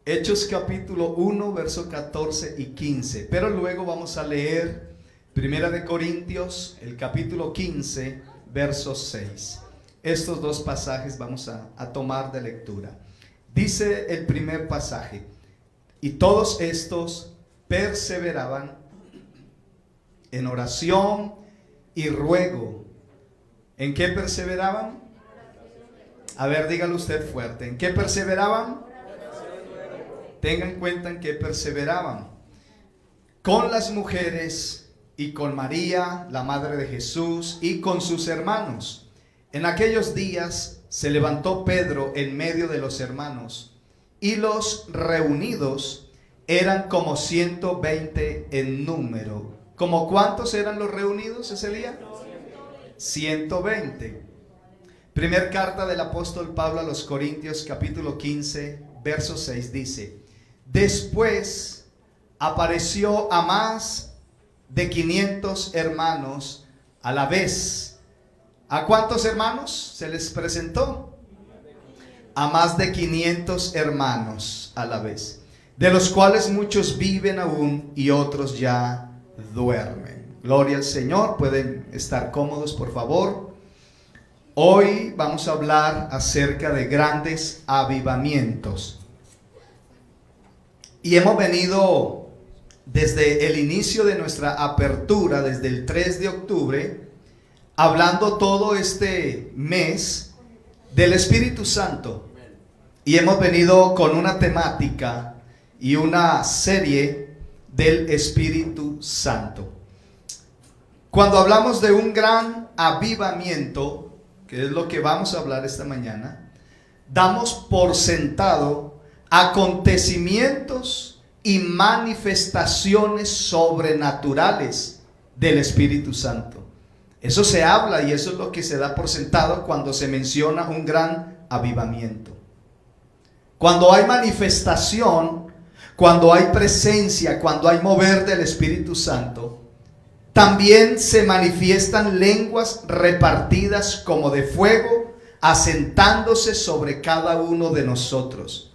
Hechos capítulo 1, verso 14 y 15. Pero luego vamos a leer Primera de Corintios, el capítulo 15, verso 6. Estos dos pasajes vamos a tomar de lectura. Dice el primer pasaje: y todos estos perseveraban en oración y ruego. ¿En qué perseveraban? A ver, dígalo usted fuerte. ¿En qué perseveraban? Tengan en cuenta en qué perseveraban. Con las mujeres y con María, la madre de Jesús, y con sus hermanos. En aquellos días se levantó Pedro en medio de los hermanos, y los reunidos eran como 120 en número. ¿Cómo cuántos eran los reunidos ese día? 120. Primer carta del apóstol Pablo a los Corintios, capítulo 15, verso 6 dice: después apareció a más de 500 hermanos a la vez. ¿A cuántos hermanos se les presentó? A más de 500 hermanos a la vez, de los cuales muchos viven aún y otros ya duermen. Gloria al Señor. Pueden estar cómodos, por favor. Hoy vamos a hablar acerca de grandes avivamientos. Y hemos venido desde el inicio de nuestra apertura, desde el 3 de octubre, hablando todo este mes del Espíritu Santo. Y hemos venido con una temática y una serie del Espíritu Santo. Cuando hablamos de un gran avivamiento, que es lo que vamos a hablar esta mañana, damos por sentado acontecimientos y manifestaciones sobrenaturales del Espíritu Santo. Eso se habla y eso es lo que se da por sentado cuando se menciona un gran avivamiento. Cuando hay manifestación, cuando hay presencia, cuando hay mover del Espíritu Santo, también se manifiestan lenguas repartidas como de fuego, asentándose sobre cada uno de nosotros.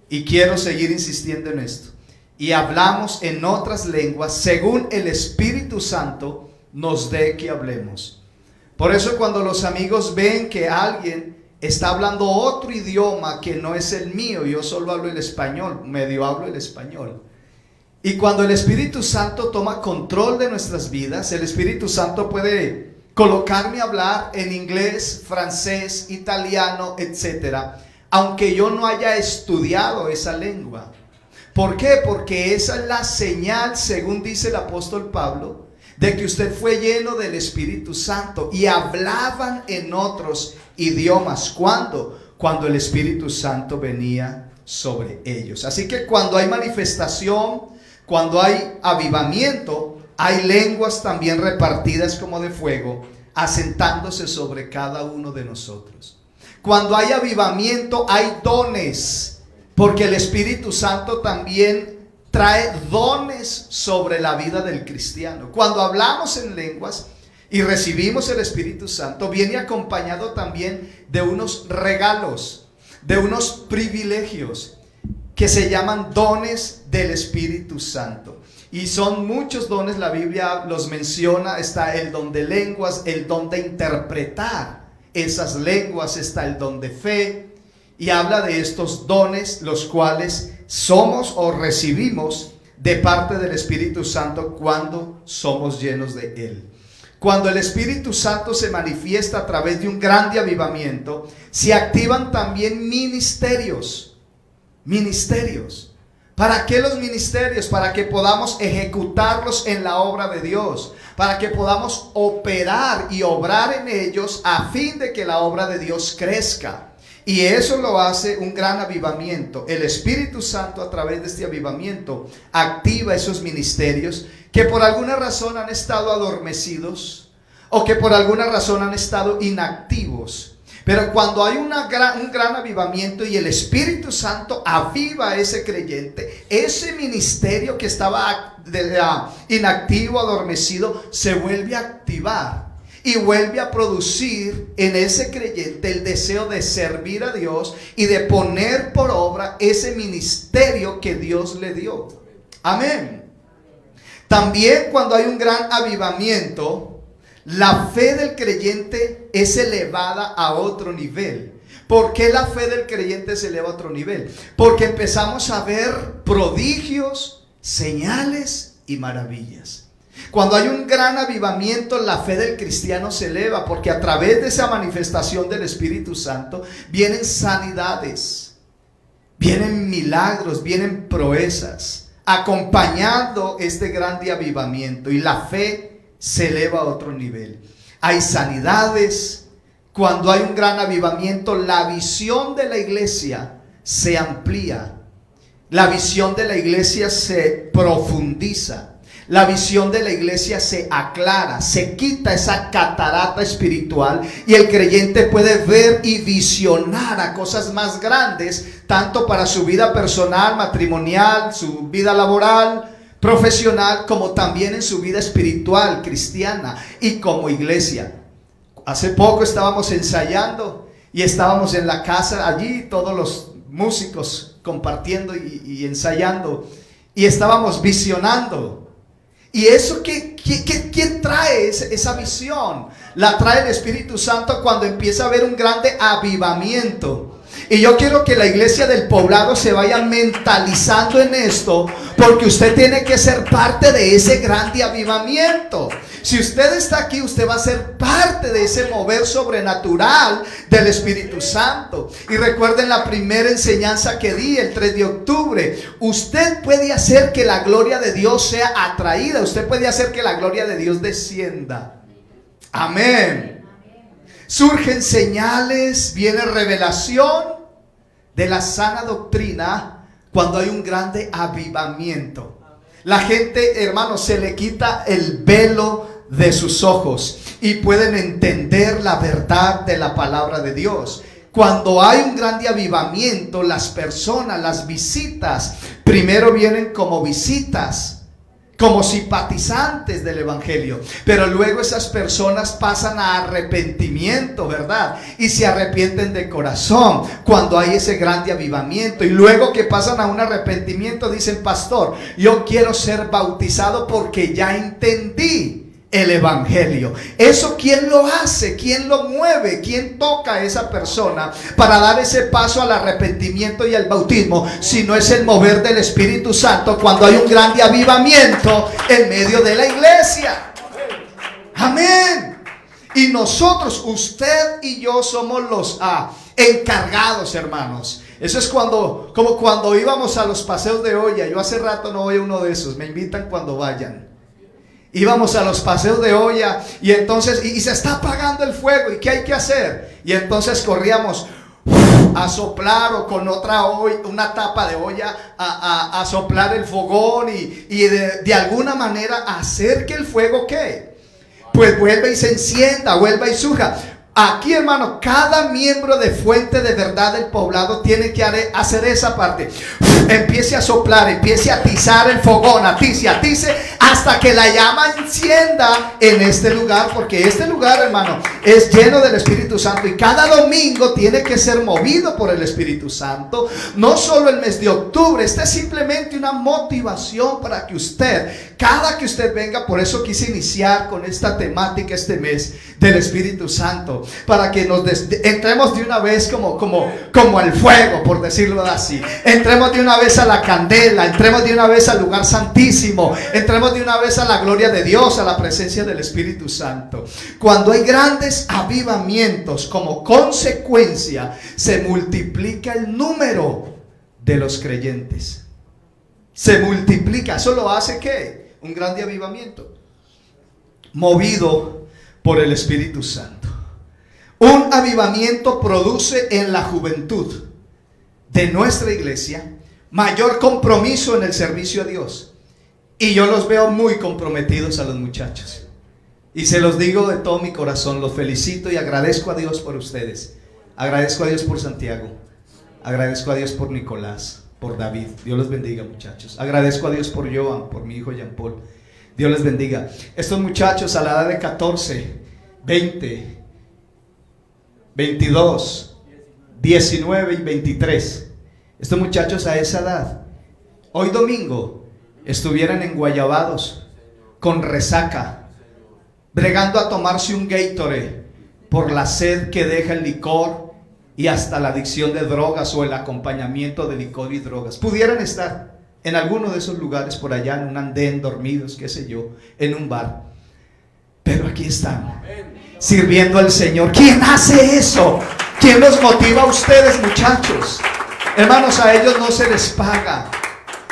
Y quiero seguir insistiendo en esto. Y hablamos en otras lenguas según el Espíritu Santo nos dé que hablemos. Por eso cuando los amigos ven que alguien está hablando otro idioma que no es el mío, yo solo hablo el español, medio hablo el español. Y cuando el Espíritu Santo toma control de nuestras vidas, el Espíritu Santo puede colocarme a hablar en inglés, francés, italiano, etcétera, aunque yo no haya estudiado esa lengua. ¿Por qué? Porque esa es la señal, según dice el apóstol Pablo, de que usted fue lleno del Espíritu Santo y hablaban en otros idiomas. ¿Cuándo? Cuando el Espíritu Santo venía sobre ellos. Así que cuando hay manifestación, cuando hay avivamiento, hay lenguas también repartidas como de fuego, asentándose sobre cada uno de nosotros. Cuando hay avivamiento, hay dones, porque el Espíritu Santo también trae dones sobre la vida del cristiano. Cuando hablamos en lenguas y recibimos el Espíritu Santo, viene acompañado también de unos regalos, de unos privilegios que se llaman dones del Espíritu Santo. Y son muchos dones, la Biblia los menciona. Está el don de lenguas, el don de interpretar esas lenguas, está el don de fe. Y habla de estos dones, los cuales somos o recibimos de parte del Espíritu Santo cuando somos llenos de Él. Cuando el Espíritu Santo se manifiesta a través de un grande avivamiento, se activan también ministerios. Ministerios. ¿Para qué los ministerios? Para que podamos ejecutarlos en la obra de Dios, para que podamos operar y obrar en ellos a fin de que la obra de Dios crezca. Y eso lo hace un gran avivamiento. El Espíritu Santo, a través de este avivamiento, activa esos ministerios que por alguna razón han estado adormecidos o que por alguna razón han estado inactivos. Pero cuando hay un gran avivamiento y el Espíritu Santo aviva a ese creyente, ese ministerio que estaba inactivo, adormecido, se vuelve a activar. y vuelve a producir en ese creyente el deseo de servir a Dios y de poner por obra ese ministerio que Dios le dio. Amén. También cuando hay un gran avivamiento, la fe del creyente es elevada a otro nivel. ¿Por qué la fe del creyente se eleva a otro nivel? Porque empezamos a ver prodigios, señales y maravillas. Cuando hay un gran avivamiento, la fe del cristiano se eleva, porque a través de esa manifestación del Espíritu Santo vienen sanidades, vienen milagros, vienen proezas, acompañando este gran avivamiento, y la fe se eleva a otro nivel. Hay sanidades. Cuando hay un gran avivamiento, la visión de la iglesia se amplía, la visión de la iglesia se profundiza, la visión de la iglesia se aclara, se quita esa catarata espiritual y el creyente puede ver y visionar a cosas más grandes, tanto para su vida personal, matrimonial, su vida laboral, profesional, como también en su vida espiritual, cristiana y como iglesia. Hace poco estábamos ensayando y estábamos en la casa allí, todos los músicos compartiendo y ensayando, y estábamos visionando. Y eso, ¿quién trae esa visión? La trae el Espíritu Santo cuando empieza a haber un grande avivamiento. Y yo quiero que la iglesia del poblado se vaya mentalizando en esto, porque usted tiene que ser parte de ese grande avivamiento. Si usted está aquí, usted va a ser parte de ese mover sobrenatural del Espíritu Santo. Y recuerden la primera enseñanza que di el 3 de octubre. Usted puede hacer que la gloria de Dios sea atraída. Usted puede hacer que la gloria de Dios descienda. Amén. Surgen señales, viene revelación de la sana doctrina cuando hay un grande avivamiento. La gente, hermanos, se le quita el velo de sus ojos y pueden entender la verdad de la palabra de Dios. Cuando hay un grande avivamiento, las personas, las visitas, primero vienen como visitas, como simpatizantes del evangelio, pero luego esas personas pasan a arrepentimiento, ¿verdad? Y se arrepienten de corazón cuando hay ese grande avivamiento, y luego que pasan a un arrepentimiento dicen: pastor, yo quiero ser bautizado porque ya entendí el evangelio. Eso, ¿quién lo hace? ¿Quién lo mueve? ¿Quién toca a esa persona para dar ese paso al arrepentimiento y al bautismo? Si no es el mover del Espíritu Santo cuando hay un grande avivamiento en medio de la iglesia. Amén. Y nosotros, usted y yo, somos los encargados, hermanos. Eso es como cuando íbamos a los paseos de olla. Yo hace rato no voy a uno de esos. Me invitan cuando vayan. Íbamos a los paseos de olla y entonces y se está apagando el fuego, ¿y qué hay que hacer? Y entonces corríamos a soplar, o con una tapa de olla a soplar el fogón y de alguna manera hacer que el fuego, ¿qué? Pues vuelva y se encienda, vuelva y surja. Aquí, hermano, cada miembro de Fuente de Verdad del Poblado tiene que hacer esa parte. Empiece a soplar, empiece a atizar el fogón, atice hasta que la llama encienda en este lugar, porque este lugar, hermano, es lleno del Espíritu Santo, y cada domingo tiene que ser movido por el Espíritu Santo. No solo el mes de octubre, esta es simplemente una motivación para que usted, cada que usted venga, por eso quise iniciar con esta temática este mes del Espíritu Santo, para que entremos de una vez como al fuego, por decirlo así. Entremos de una vez a la candela, entremos de una vez al lugar santísimo, entremos de una vez a la gloria de Dios, a la presencia del Espíritu Santo. Cuando hay grandes avivamientos, como consecuencia, se multiplica el número de los creyentes. Se multiplica. ¿Eso lo hace qué? Un grande avivamiento movido por el Espíritu Santo. Un avivamiento produce en la juventud de nuestra iglesia mayor compromiso en el servicio a Dios. Y yo los veo muy comprometidos a los muchachos. Y se los digo de todo mi corazón, los felicito y agradezco a Dios por ustedes. Agradezco a Dios por Santiago. Agradezco a Dios por Nicolás, por David. Dios los bendiga, muchachos. Agradezco a Dios por Joan, por mi hijo Jean Paul. Dios les bendiga. Estos muchachos a la edad de 14 20, 22, 19 y 23. Estos muchachos a esa edad, hoy domingo, estuvieran enguayabados, con resaca, bregando a tomarse un Gatorade por la sed que deja el licor y hasta la adicción de drogas o el acompañamiento de licor y drogas. Pudieran estar en alguno de esos lugares por allá, en un andén, dormidos, qué sé yo, en un bar. Pero aquí están, sirviendo al Señor. ¿Quién hace eso? ¿Quién los motiva a ustedes, muchachos? Hermanos, a ellos no se les paga,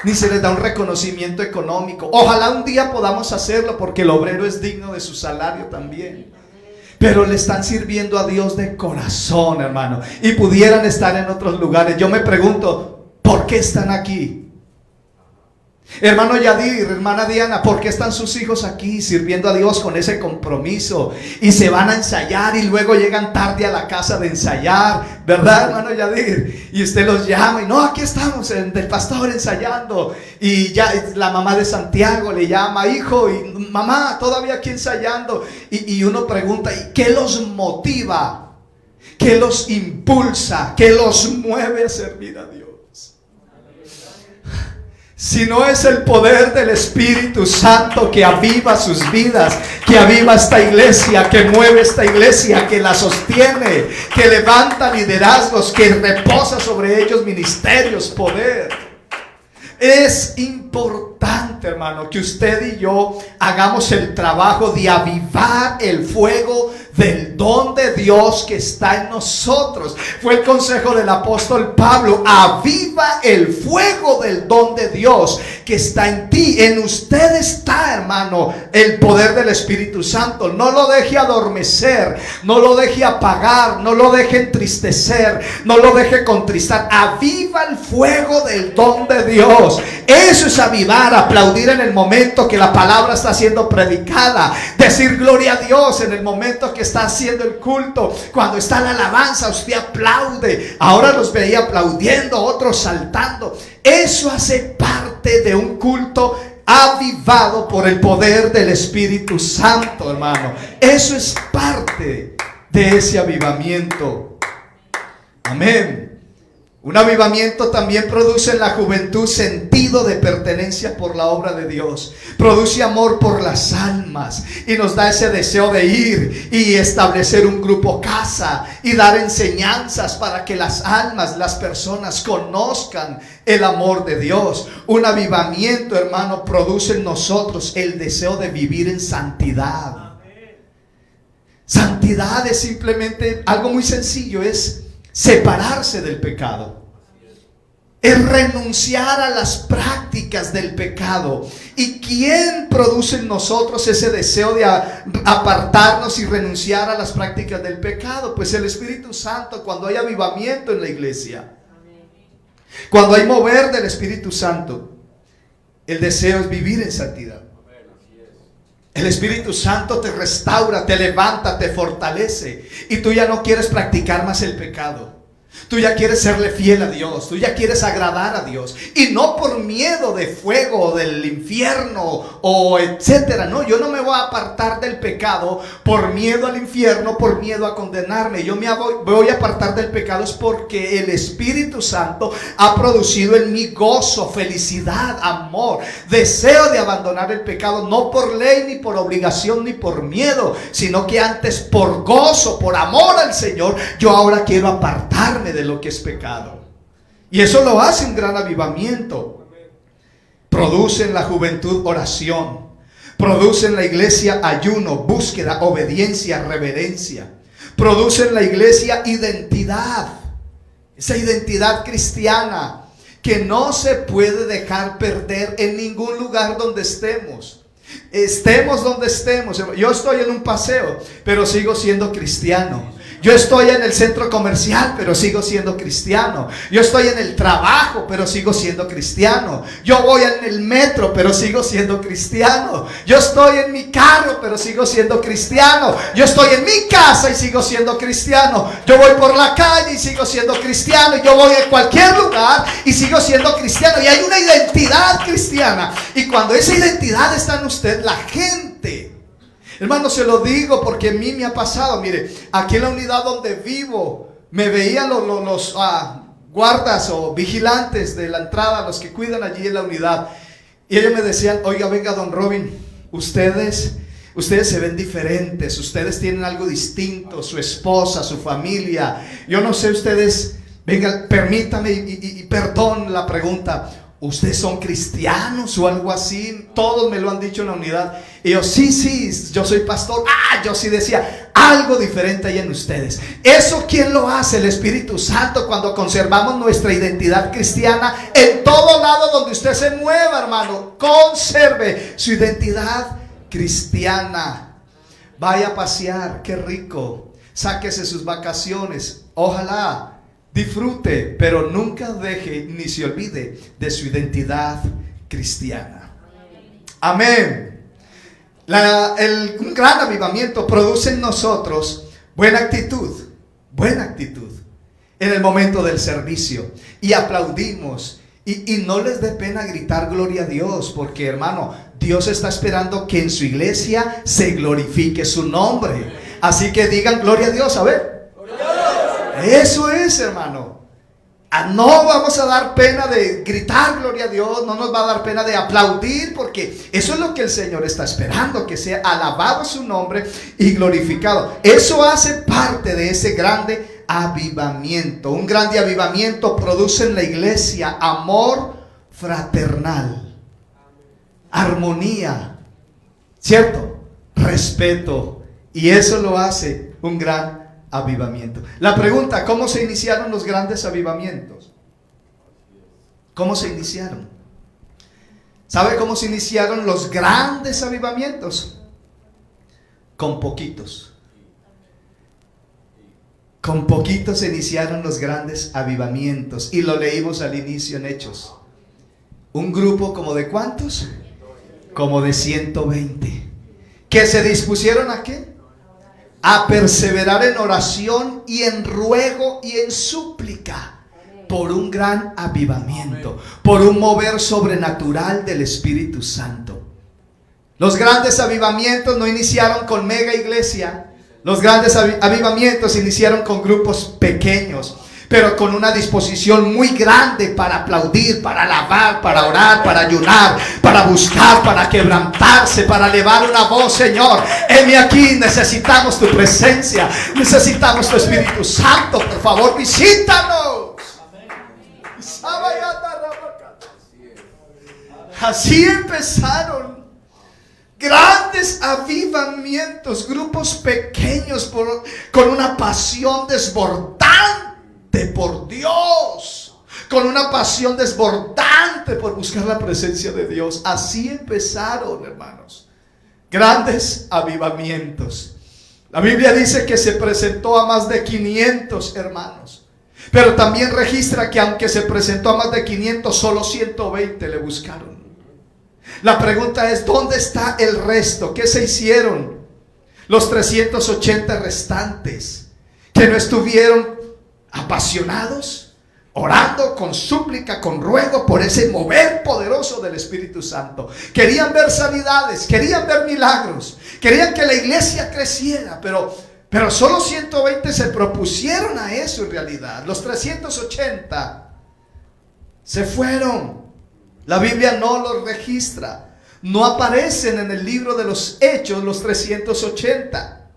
ni se les da un reconocimiento económico. Ojalá un día podamos hacerlo, porque el obrero es digno de su salario también. Pero le están sirviendo a Dios de corazón, hermano. Y pudieran estar en otros lugares. Yo me pregunto, ¿por qué están aquí? Hermano Yadir, hermana Diana, ¿por qué están sus hijos aquí sirviendo a Dios con ese compromiso? Y se van a ensayar y luego llegan tarde a la casa de ensayar, ¿verdad, hermano Yadir? Y usted los llama y no, aquí estamos del pastor ensayando. Y ya la mamá de Santiago le llama, hijo, y mamá, todavía aquí ensayando. Y uno pregunta, ¿y qué los motiva? ¿Qué los impulsa? ¿Qué los mueve a servir a Dios? Si no es el poder del Espíritu Santo que aviva sus vidas, que aviva esta iglesia, que mueve esta iglesia, que la sostiene, que levanta liderazgos, que reposa sobre ellos ministerios, poder. Es importante, hermano, que usted y yo hagamos el trabajo de avivar el fuego del don de Dios que está en nosotros. Fue el consejo del apóstol Pablo: aviva el fuego del don de Dios que está en ti. En usted está, hermano, el poder del Espíritu Santo. No lo deje adormecer, no lo deje apagar, no lo deje entristecer, no lo deje contristar. Aviva el fuego del don de Dios. Eso es avivar, aplaudir en el momento que la palabra está siendo predicada, decir gloria a Dios en el momento que está haciendo el culto. Cuando está la alabanza, usted aplaude. Ahora los veía aplaudiendo, otros saltando. Eso hace parte de un culto avivado por el poder del Espíritu Santo, hermano. Eso es parte de ese avivamiento. Amén. Un avivamiento también produce en la juventud sentido de pertenencia por la obra de Dios. Produce amor por las almas y nos da ese deseo de ir y establecer un grupo casa y dar enseñanzas para que las almas, las personas conozcan el amor de Dios. Un avivamiento, hermano, produce en nosotros el deseo de vivir en santidad. Santidad es simplemente algo muy sencillo, es separarse del pecado, es renunciar a las prácticas del pecado. ¿Y quién produce en nosotros ese deseo de apartarnos y renunciar a las prácticas del pecado? Pues el Espíritu Santo. Cuando hay avivamiento en la iglesia, cuando hay mover del Espíritu Santo, el deseo es vivir en santidad. El Espíritu Santo te restaura, te levanta, te fortalece. Y tú ya no quieres practicar más el pecado. Tú ya quieres serle fiel a Dios. Tú ya quieres agradar a Dios. Y no por miedo de fuego, del infierno o etcétera. No, yo no me voy a apartar del pecado por miedo al infierno, por miedo a condenarme. Yo me voy a apartar del pecado es porque el Espíritu Santo ha producido en mí gozo, felicidad, amor, deseo de abandonar el pecado. No por ley, ni por obligación, ni por miedo, sino que antes por gozo, por amor al Señor, yo ahora quiero apartarme de lo que es pecado. Y eso lo hace un gran avivamiento. Produce en la juventud oración, produce en la iglesia ayuno, búsqueda, obediencia, reverencia. Produce en la iglesia identidad, esa identidad cristiana que no se puede dejar perder en ningún lugar donde estemos. Estemos donde estemos. Yo estoy en un paseo, pero sigo siendo cristiano. Yo estoy en el centro comercial, pero sigo siendo cristiano. Yo estoy en el trabajo, pero sigo siendo cristiano. Yo voy en el metro, pero sigo siendo cristiano. Yo estoy en mi carro, pero sigo siendo cristiano. Yo estoy en mi casa y sigo siendo cristiano. Yo voy por la calle y sigo siendo cristiano. Yo voy a cualquier lugar y sigo siendo cristiano. Y hay una identidad cristiana. Y cuando esa identidad está en usted, la gente Hermano, se lo digo porque a mí me ha pasado. Mire, aquí en la unidad donde vivo, me veían los guardas o vigilantes de la entrada, los que cuidan allí en la unidad. Y ellos me decían: oiga, venga, don Robin, ustedes se ven diferentes, ustedes tienen algo distinto, su esposa, su familia. Yo no sé, ustedes, venga, permítame y perdón la pregunta, ¿ustedes son cristianos o algo así? Todos me lo han dicho en la unidad. Y yo, sí, yo soy pastor. Yo sí decía, algo diferente hay en ustedes. ¿Eso quién lo hace? El Espíritu Santo, cuando conservamos nuestra identidad cristiana. En todo lado donde usted se mueva, hermano, conserve su identidad cristiana. Vaya a pasear, qué rico. Sáquese sus vacaciones, ojalá disfrute, pero nunca deje ni se olvide de su identidad cristiana. Amén. Un gran avivamiento produce en nosotros buena actitud en el momento del servicio, y aplaudimos, y no les dé pena gritar gloria a Dios, porque, hermano, Dios está esperando que en su iglesia se glorifique su nombre. Así que digan gloria a Dios, a ver. Eso es, hermano. No vamos a dar pena de gritar gloria a Dios, no nos va a dar pena de aplaudir, porque eso es lo que el Señor está esperando, que sea alabado su nombre y glorificado. Eso hace parte de ese grande avivamiento. Un grande avivamiento produce en la iglesia amor fraternal, armonía, ¿cierto? Respeto, y eso lo hace un gran avivamiento. La pregunta: ¿cómo se iniciaron los grandes avivamientos? ¿Cómo se iniciaron? ¿Sabe cómo se iniciaron los grandes avivamientos? Con poquitos. Con poquitos se iniciaron los grandes avivamientos, y lo leímos al inicio en Hechos. Un grupo como de ¿cuántos? Como de 120, que se dispusieron ¿a qué? A perseverar en oración y en ruego y en súplica por un gran avivamiento, por un mover sobrenatural del Espíritu Santo. Los grandes avivamientos no iniciaron con mega iglesia. Los grandes avivamientos iniciaron con grupos pequeños, pero con una disposición muy grande para aplaudir, para alabar, para orar, para ayunar, para buscar, para quebrantarse, para elevar una voz. Señor, heme aquí, necesitamos tu presencia, necesitamos tu Espíritu Santo, por favor, visítanos. Así empezaron grandes avivamientos, grupos pequeños con una pasión desbordante por Dios, con una pasión desbordante por buscar la presencia de Dios. Así empezaron, hermanos, grandes avivamientos. La Biblia dice que se presentó a más de 500 hermanos, pero también registra que aunque se presentó a más de 500, solo 120 le buscaron. La pregunta es: ¿dónde está el resto? ¿Qué se hicieron los 380 restantes que no estuvieron apasionados, orando con súplica, con ruego por ese mover poderoso del Espíritu Santo? Querían ver sanidades, querían ver milagros, querían que la iglesia creciera, pero solo 120 se propusieron a eso. En realidad, los 380 se fueron. La Biblia no los registra, no aparecen en el libro de los Hechos los 380.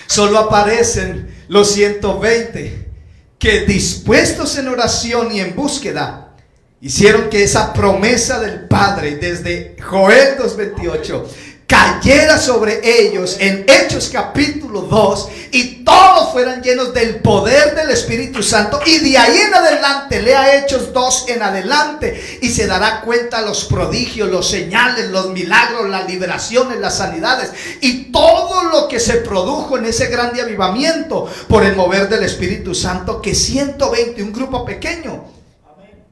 Solo aparecen los 120 que, dispuestos en oración y en búsqueda, hicieron que esa promesa del Padre desde Joel 2:28 cayera sobre ellos en Hechos capítulo 2, y todos fueran llenos del poder del Espíritu Santo. Y de ahí en adelante, lea Hechos 2 en adelante, y se dará cuenta los prodigios, los señales, los milagros, las liberaciones, las sanidades y todo lo que se produjo en ese grande avivamiento por el mover del Espíritu Santo, que 120, un grupo pequeño,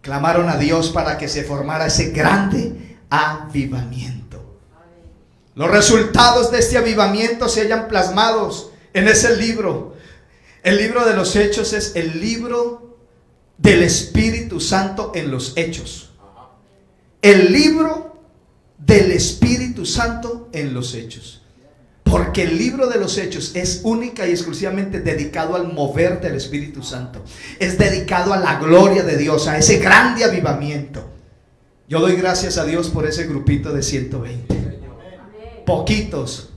clamaron a Dios para que se formara ese grande avivamiento. Los resultados de este avivamiento se hallan plasmados en ese libro. El libro de los Hechos es el libro del Espíritu Santo en los Hechos. El libro del Espíritu Santo en los Hechos. Porque el libro de los Hechos es única y exclusivamente dedicado al mover del Espíritu Santo. Es dedicado a la gloria de Dios, a ese grande avivamiento. Yo doy gracias a Dios por ese grupito de 120. Poquitos,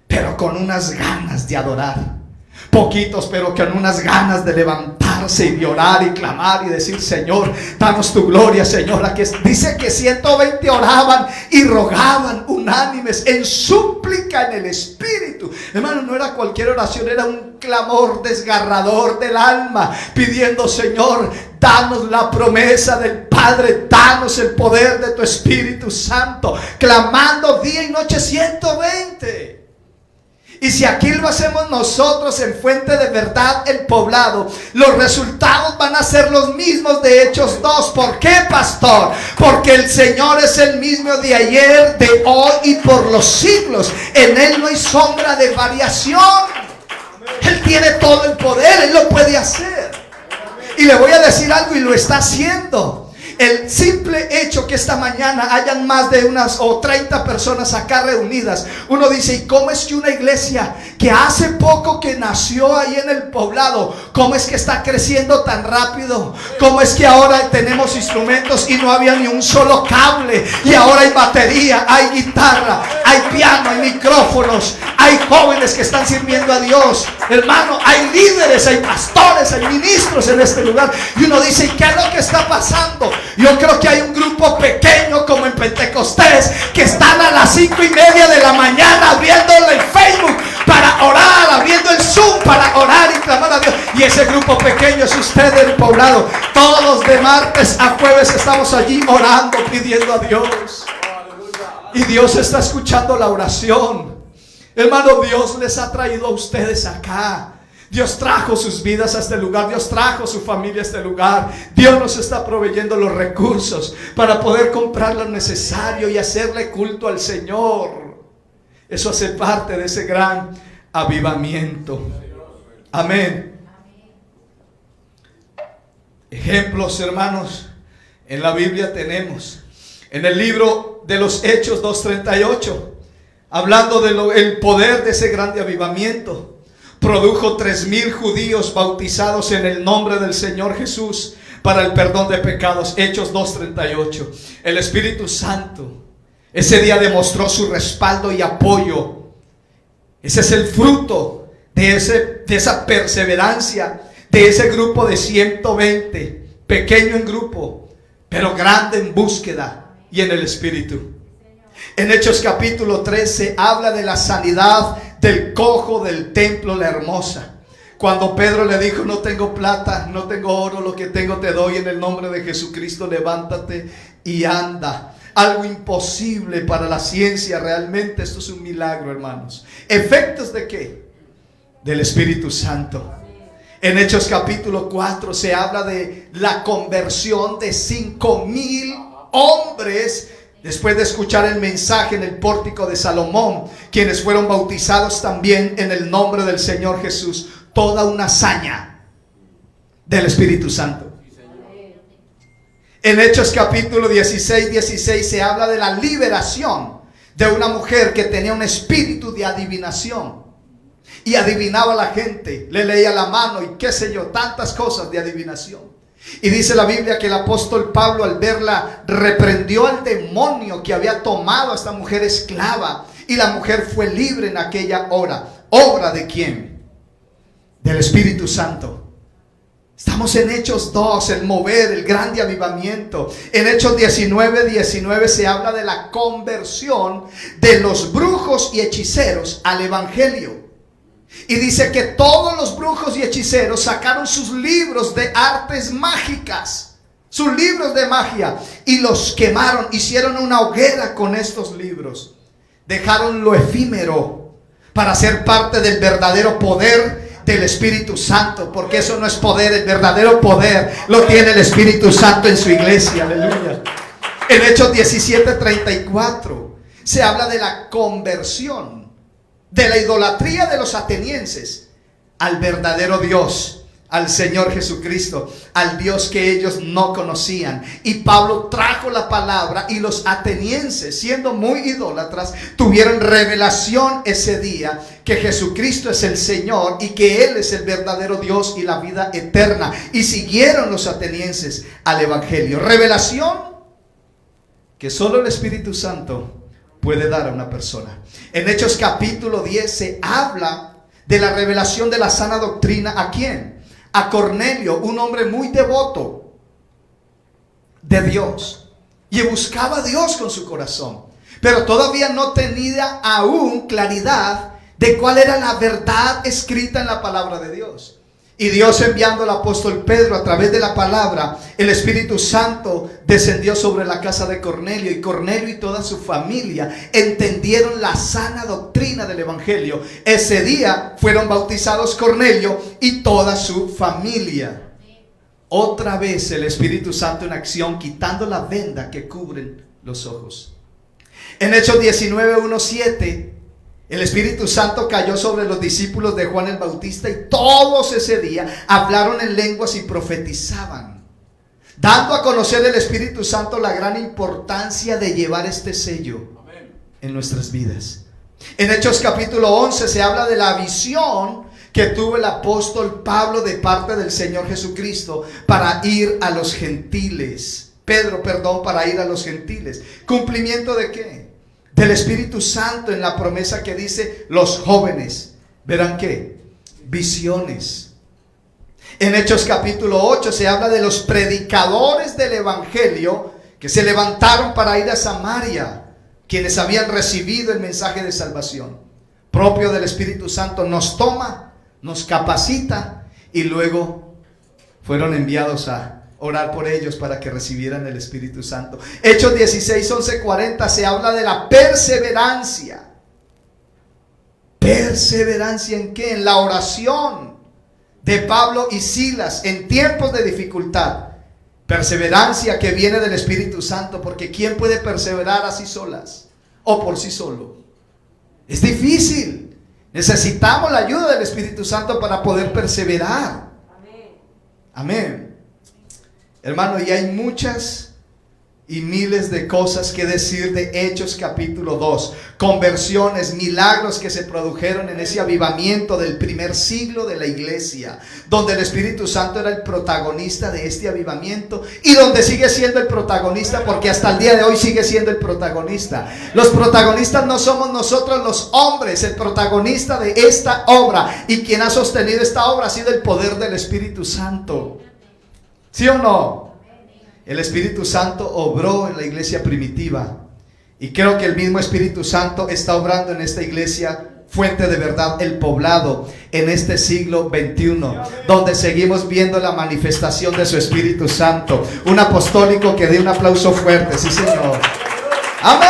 pero con unas ganas de adorar. Poquitos, pero con unas ganas de levantarse y orar y clamar y decir: Señor, danos tu gloria, Señor. Aquí dice que 120 oraban y rogaban unánimes en súplica en el Espíritu. Hermano, no era cualquier oración, era un clamor desgarrador del alma, pidiendo: Señor, danos la promesa del Padre, danos el poder de tu Espíritu Santo, clamando día y noche 120. Y si aquí lo hacemos nosotros en Fuente de Verdad, el Poblado, los resultados van a ser los mismos de Hechos 2. ¿Por qué, pastor? Porque el Señor es el mismo de ayer, de hoy y por los siglos. En Él no hay sombra de variación. Él tiene todo el poder, Él lo puede hacer. Y le voy a decir algo, y lo está haciendo. El simple hecho que esta mañana hayan más de unas 30 personas acá reunidas, uno dice: ¿y cómo es que una iglesia que hace poco que nació ahí en el Poblado, cómo es que está creciendo tan rápido? ¿Cómo es que ahora tenemos instrumentos y no había ni un solo cable? Y ahora hay batería, hay guitarra, hay piano, hay micrófonos, hay jóvenes que están sirviendo a Dios. Hermano, hay líderes, hay pastores, hay ministros en este lugar. Y uno dice: ¿y qué es lo que está pasando? Yo creo que hay un grupo pequeño como en Pentecostés que están a las 5:30 de la mañana abriendo el Facebook para orar, abriendo el Zoom para orar y clamar a Dios. Y ese grupo pequeño es usted del Poblado. Todos de martes a jueves estamos allí orando, pidiendo a Dios. Y Dios está escuchando la oración. Hermano, Dios les ha traído a ustedes acá. Dios trajo sus vidas a este lugar. Dios trajo su familia a este lugar. Dios nos está proveyendo los recursos para poder comprar lo necesario y hacerle culto al Señor. Eso hace parte de ese gran avivamiento. Amén. Ejemplos, hermanos, en la Biblia tenemos. En el libro de los Hechos 2:38, hablando del poder de ese grande avivamiento. Produjo 3,000 judíos bautizados en el nombre del Señor Jesús para el perdón de pecados. Hechos 2:38. El Espíritu Santo ese día demostró su respaldo y apoyo. Ese es el fruto de esa perseverancia, de ese grupo de 120, pequeño en grupo, pero grande en búsqueda y en el Espíritu. En Hechos capítulo 13 habla de la sanidad del cojo del templo La Hermosa. Cuando Pedro le dijo: no tengo plata, no tengo oro, lo que tengo te doy, en el nombre de Jesucristo levántate y anda. Algo imposible para la ciencia, realmente esto es un milagro, hermanos. ¿Efectos de qué? Del Espíritu Santo. En Hechos capítulo 4 se habla de la conversión de 5,000 hombres después de escuchar el mensaje en el pórtico de Salomón, quienes fueron bautizados también en el nombre del Señor Jesús. Toda una hazaña del Espíritu Santo. En Hechos capítulo 16 se habla de la liberación de una mujer que tenía un espíritu de adivinación y adivinaba a la gente, le leía la mano y qué sé yo, tantas cosas de adivinación. Y dice la Biblia que el apóstol Pablo, al verla, reprendió al demonio que había tomado a esta mujer esclava, y la mujer fue libre en aquella hora. ¿Obra de quién? Del Espíritu Santo. Estamos en Hechos 2, el mover, el grande avivamiento. En Hechos 19 se habla de la conversión de los brujos y hechiceros al evangelio. Y dice que todos los brujos y hechiceros sacaron sus libros de artes mágicas, sus libros de magia, y los quemaron. Hicieron una hoguera con estos libros. Dejaron lo efímero para ser parte del verdadero poder del Espíritu Santo, porque eso no es poder. El verdadero poder lo tiene el Espíritu Santo en su iglesia. Aleluya. En Hechos 17:34 se habla de la conversión de la idolatría de los atenienses al verdadero Dios, al Señor Jesucristo, al Dios que ellos no conocían. Y Pablo trajo la palabra, y los atenienses, siendo muy idólatras, tuvieron revelación ese día que Jesucristo es el Señor y que Él es el verdadero Dios y la vida eterna. Y siguieron los atenienses al Evangelio. Revelación que solo el Espíritu Santo puede dar a una persona. En Hechos capítulo 10 se habla de la revelación de la sana doctrina. ¿A quién? A Cornelio, un hombre muy devoto de Dios, y buscaba a Dios con su corazón, pero todavía no tenía aún claridad de cuál era la verdad escrita en la palabra de Dios. Y Dios, enviando al apóstol Pedro a través de la palabra, el Espíritu Santo descendió sobre la casa de Cornelio, y Cornelio y toda su familia entendieron la sana doctrina del Evangelio. Ese día fueron bautizados Cornelio y toda su familia. Otra vez el Espíritu Santo en acción, quitando la venda que cubren los ojos. En Hechos 19:1-7, el Espíritu Santo cayó sobre los discípulos de Juan el Bautista, y todos ese día hablaron en lenguas y profetizaban, dando a conocer el Espíritu Santo la gran importancia de llevar este sello en nuestras vidas. En Hechos capítulo 11 se habla de la visión que tuvo el apóstol Pablo de parte del Señor Jesucristo para ir a los gentiles. Pedro, para ir a los gentiles. ¿Cumplimiento de qué? Del Espíritu Santo, en la promesa que dice: los jóvenes verán ¿qué? Visiones. En Hechos capítulo 8 se habla de los predicadores del Evangelio que se levantaron para ir a Samaria, quienes habían recibido el mensaje de salvación propio del Espíritu Santo. Nos toma, nos capacita, y luego fueron enviados a orar por ellos para que recibieran el Espíritu Santo. Hechos 16:11-40 se habla de la perseverancia. ¿Perseverancia en qué? En la oración de Pablo y Silas en tiempos de dificultad. Perseverancia que viene del Espíritu Santo, porque ¿quién puede perseverar así solas o por sí solo? Es difícil. Necesitamos la ayuda del Espíritu Santo para poder perseverar. Amén. Hermano, y hay muchas y miles de cosas que decir de Hechos capítulo 2. Conversiones, milagros que se produjeron en ese avivamiento del primer siglo de la iglesia, donde el Espíritu Santo era el protagonista de este avivamiento, y donde sigue siendo el protagonista, porque hasta el día de hoy sigue siendo el protagonista. Los protagonistas no somos nosotros los hombres. El protagonista de esta obra, y quien ha sostenido esta obra, ha sido el poder del Espíritu Santo. ¿Sí o no? El Espíritu Santo obró en la iglesia primitiva, y creo que el mismo Espíritu Santo está obrando en esta iglesia Fuente de Verdad, El Poblado, en este siglo XXI, donde seguimos viendo la manifestación de su Espíritu Santo. Un apostólico que dé un aplauso fuerte. Sí, Señor. Amén.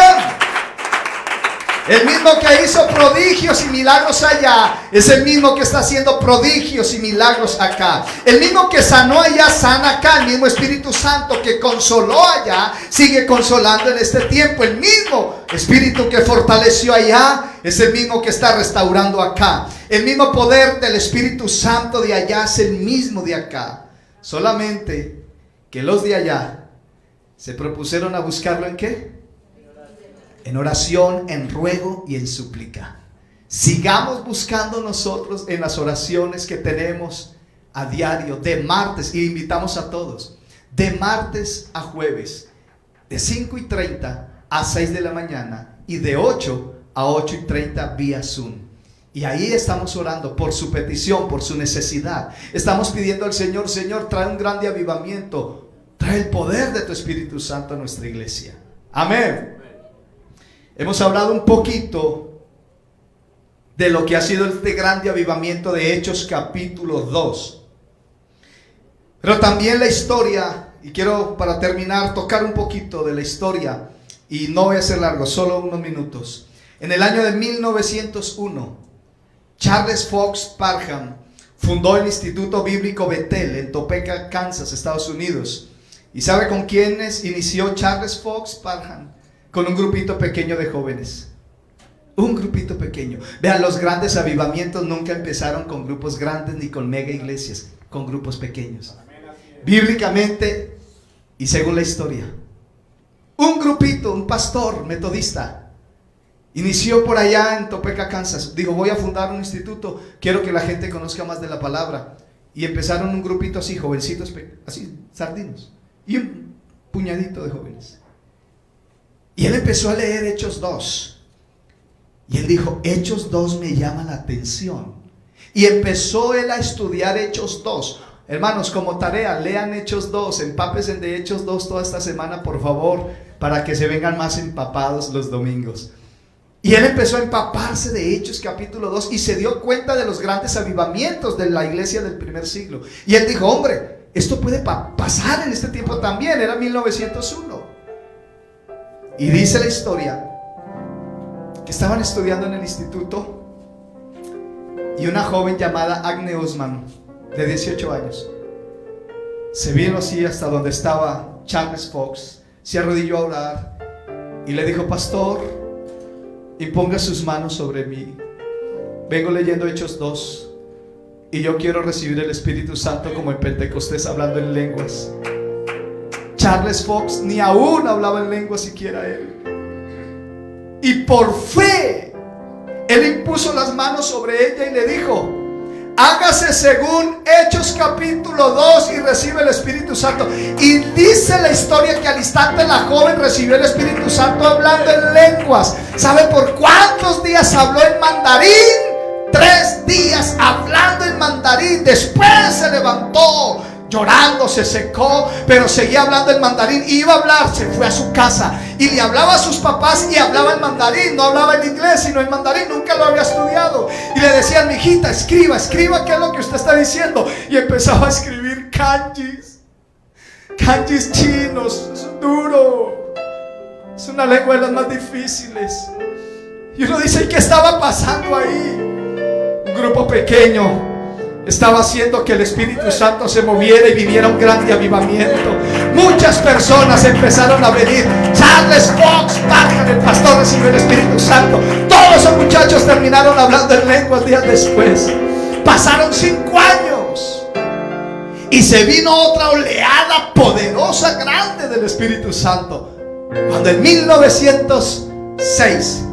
El mismo que hizo prodigios y milagros allá es el mismo que está haciendo prodigios y milagros acá. El mismo que sanó allá, sana acá. El mismo Espíritu Santo que consoló allá, sigue consolando en este tiempo. El mismo Espíritu que fortaleció allá es el mismo que está restaurando acá. El mismo poder del Espíritu Santo de allá es el mismo de acá. Solamente que los de allá se propusieron a buscarlo ¿en qué? En oración, en ruego y en súplica. Sigamos buscando nosotros en las oraciones que tenemos a diario, de martes, y invitamos a todos, de martes a jueves, de 5:30 a 6 de la mañana, y de 8 a 8:30 vía Zoom. Y ahí estamos orando por su petición, por su necesidad. Estamos pidiendo al Señor: Señor, trae un grande avivamiento, trae el poder de tu Espíritu Santo a nuestra iglesia. Amén. Hemos hablado un poquito de lo que ha sido este grande avivamiento de Hechos capítulo 2. Pero también la historia, y quiero para terminar tocar un poquito de la historia, y no voy a ser largo, solo unos minutos. En el año de 1901, Charles Fox Parham fundó el Instituto Bíblico Bethel en Topeka, Kansas, Estados Unidos. ¿Y sabe con quiénes inició Charles Fox Parham? Con un grupito pequeño de jóvenes. Un grupito pequeño. Vean, los grandes avivamientos nunca empezaron con grupos grandes ni con mega iglesias. con grupos pequeños. Bíblicamente y según la historia, un grupito, un pastor metodista, inició por allá en Topeka, Kansas. Dijo, voy a fundar un instituto, quiero que la gente conozca más de la palabra. Y empezaron un grupito así, jovencitos, así, sardinos, y un puñadito de jóvenes. Y él empezó a leer Hechos 2. Y él dijo, Hechos 2 me llama la atención. Y empezó él a estudiar Hechos 2. Hermanos, como tarea, lean Hechos 2, empápense de Hechos 2 toda esta semana, por favor, para que se vengan más empapados los domingos. Y él empezó a empaparse de Hechos capítulo 2 y se dio cuenta de los grandes avivamientos de la iglesia del primer siglo. Y él dijo, hombre, esto puede pasar en este tiempo también. Era 1901. Y dice la historia que estaban estudiando en el instituto y una joven llamada Agne Osman, de 18 años, se vino así hasta donde estaba Charles Fox, se arrodilló a orar y le dijo, pastor, imponga sus manos sobre mí. Vengo leyendo Hechos 2 y yo quiero recibir el Espíritu Santo como en Pentecostés, hablando en lenguas. Charles Fox ni aún hablaba en lenguas siquiera él. Y por fe, él impuso las manos sobre ella y le dijo, hágase según Hechos capítulo 2 y recibe el Espíritu Santo. Y dice la historia que al instante la joven recibió el Espíritu Santo hablando en lenguas. ¿Sabe por cuántos días habló en mandarín? 3 días hablando en mandarín. Después se levantó llorando, se secó, pero seguía hablando en mandarín. Iba a hablar, se fue a su casa y le hablaba a sus papás y hablaba en mandarín. No hablaba en inglés, sino en mandarín. Nunca lo había estudiado. Y le decían, mijita, escriba qué es lo que usted está diciendo. Y empezaba a escribir kanjis chinos. Es duro, es una lengua de las más difíciles. Y uno dice, ¿y qué estaba pasando ahí? Un grupo pequeño estaba haciendo que el Espíritu Santo se moviera y viviera un grande avivamiento. Muchas personas empezaron a venir. Charles Fox, el pastor, recibió el Espíritu Santo. Todos esos muchachos terminaron hablando en lenguas días después. Pasaron 5 años y se vino otra oleada poderosa, grande del Espíritu Santo. Cuando en 1906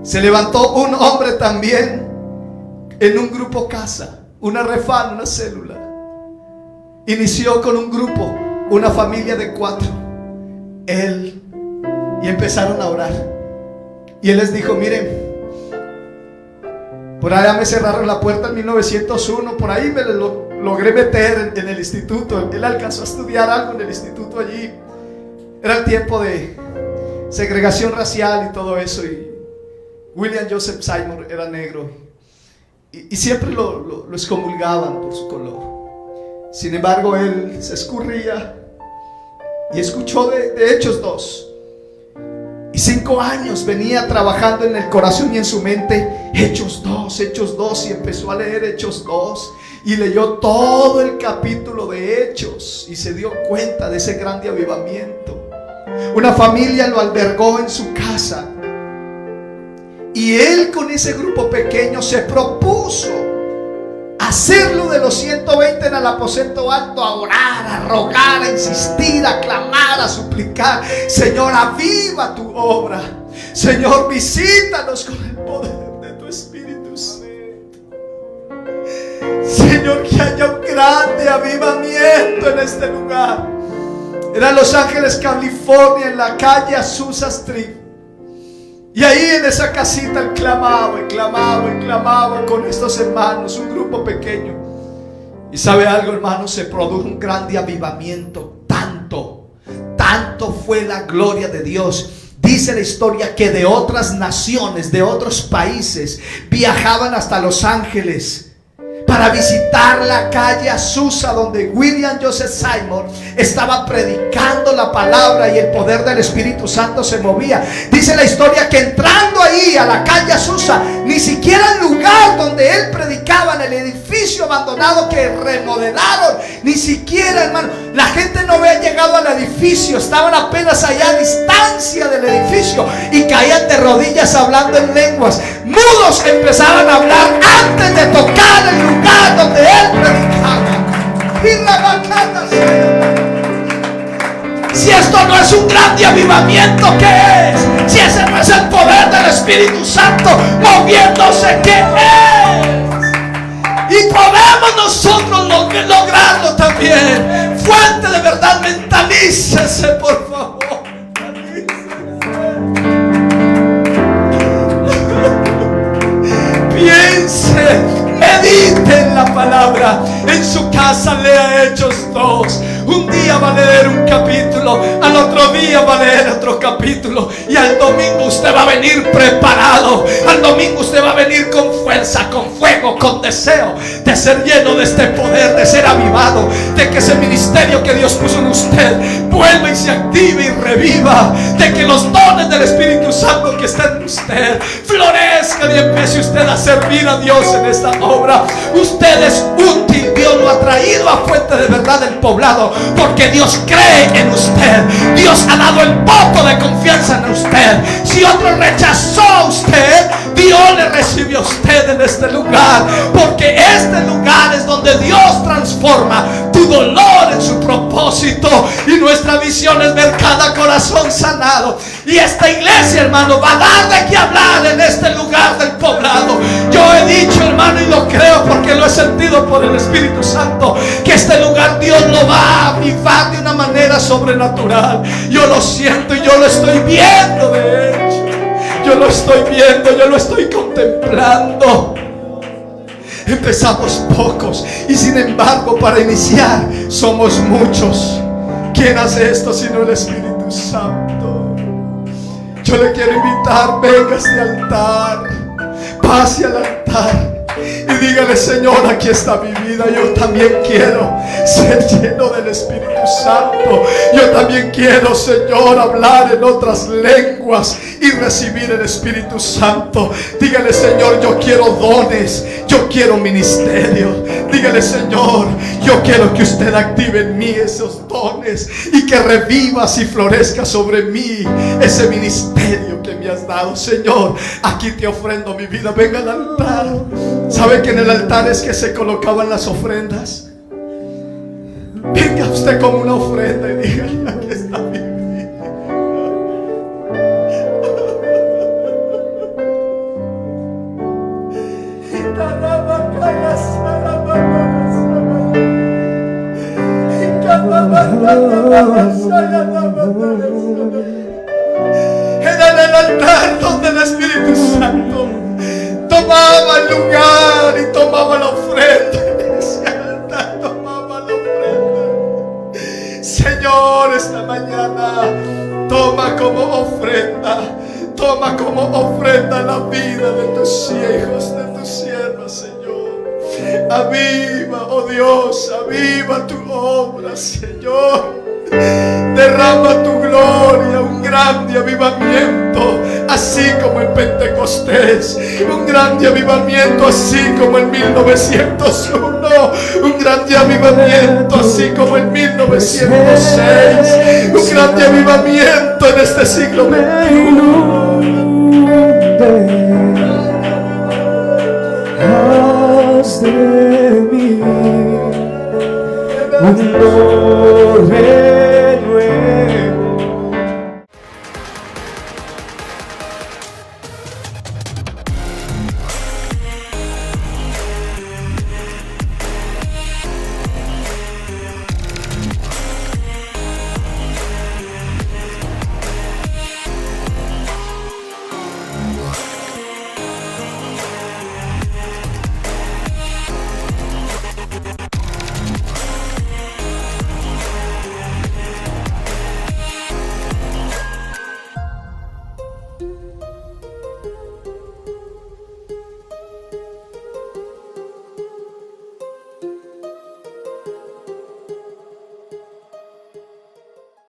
se levantó un hombre también en un grupo casa, una refán, una célula. Inició con un grupo, una familia de 4, él, y empezaron a orar. Y él les dijo, miren, por allá me cerraron la puerta en 1901, por ahí me logré meter en el instituto. Él alcanzó a estudiar algo en el instituto allí. Era el tiempo de segregación racial y todo eso, y William Joseph Seymour era negro. Y siempre lo excomulgaban por su color. Sin embargo, él se escurría y escuchó de Hechos 2. Y 5 años venía trabajando en el corazón y en su mente Hechos 2, y empezó a leer Hechos 2 y leyó todo el capítulo de Hechos y se dio cuenta de ese grande avivamiento. Una familia lo albergó en su casa. Y él con ese grupo pequeño se propuso hacerlo de los 120 en el aposento alto, a orar, a rogar, a insistir, a clamar, a suplicar. Señor, aviva tu obra. Señor, visítanos con el poder de tu Espíritu Santo. Señor, que haya un grande avivamiento en este lugar. Era Los Ángeles, California, en la calle Azusa Street. Y ahí en esa casita él clamaba y clamaba y clamaba con estos hermanos, un grupo pequeño. Y sabe algo, hermanos, se produjo un grande avivamiento. Tanto fue la gloria de Dios. Dice la historia que de otras naciones, de otros países, viajaban hasta Los Ángeles para visitar la calle Azusa, donde William Joseph Seymour estaba predicando la palabra y el poder del Espíritu Santo se movía. Dice la historia que entrando ahí a la calle Azusa, ni siquiera el lugar donde él predicaba, en el edificio abandonado que remodelaron, ni siquiera, hermano, la gente no había llegado al edificio, estaban apenas allá a distancia del edificio y caían de rodillas hablando en lenguas. Mudos empezaban a hablar antes de tocar el lugar donde él predicaba. Si esto no es un grande avivamiento, ¿qué es? Si ese no es el poder del Espíritu Santo moviéndose, ¿qué es? Y podemos nosotros lograrlo también. Fuente de verdad, mentalícese, por favor. Piense, medite en la palabra. En su casa lea Hechos 2. Un día va a leer un capítulo, al otro día va a leer otro capítulo, y al domingo usted va a venir preparado. Al domingo usted va a venir con fuerza, con fuego, con deseo de ser lleno de este poder, de ser avivado, de que ese ministerio que Dios puso en usted vuelva y se active y reviva, de que los dones del Espíritu Santo que están en usted florezcan y empiece usted a servir a Dios en esta obra. Usted es útil. Dios lo ha traído a Fuente de Verdad del Poblado porque Dios cree en usted. Dios ha dado el voto de confianza en usted. Si otro rechazó a usted, Dios le recibió a usted en este lugar, porque este lugar es donde Dios transforma tu dolor en su propósito, y nuestra visión es ver cada corazón sanado. Y esta iglesia, hermano, va a dar de qué hablar en este lugar del Poblado. Yo he dicho, hermano, y lo creo porque lo he sentido por el Espíritu Santo, que este lugar Dios lo va a avivar de una manera sobrenatural. Yo lo siento y yo lo estoy viendo, de hecho. Yo lo estoy viendo, yo lo estoy contemplando. Empezamos pocos y sin embargo para iniciar somos muchos. ¿Quién hace esto sino el Espíritu Santo? Yo le quiero invitar, venga a este altar, pase al altar y dígale: Señor, aquí está mi vida. Yo también quiero ser lleno del Espíritu Santo. Yo también quiero, Señor, hablar en otras lenguas y recibir el Espíritu Santo. Dígale: Señor, yo quiero dones, yo quiero ministerio. Dígale: Señor, yo quiero que usted active en mí esos dones y que revivas y florezca sobre mí ese ministerio que me has dado. Señor, aquí te ofrendo mi vida. Venga al altar. ¿Sabe que en el altar es que se colocaban las ofrendas? Venga usted como una ofrenda y dígale: aquí está mi vida. En el altar donde el Espíritu Santo tomaba el lugar y tomaba la ofrenda. En ese altar tomaba la ofrenda. Señor, esta mañana toma como ofrenda, toma como ofrenda la vida de tus hijos, de tus siervas, Señor. Aviva, oh Dios, aviva tu obra, Señor. Derrama tu gloria, un grande avivamiento, así como en Pentecostés, un grande avivamiento, así como en 1901, un grande avivamiento, así como en 1906, un grande avivamiento en este siglo XXI. Haz de mí un